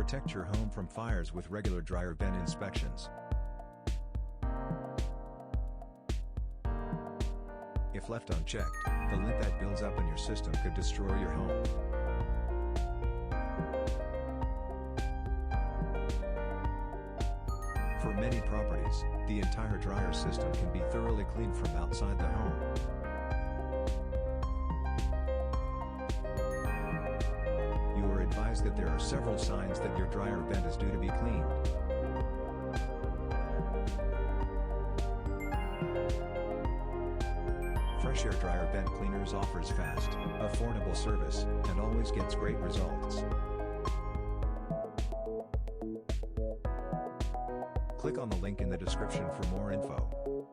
Protect your home from fires with regular dryer vent inspections. If left unchecked, the lint that builds up in your system could destroy your home. For many properties, the entire dryer system can be thoroughly cleaned from outside the home. You are advised that there are several signs that your dryer vent is due to be cleaned. Fresh Air Dryer Vent Cleaners offers fast, affordable service, and always gets great results. Click on the link in the description for more info.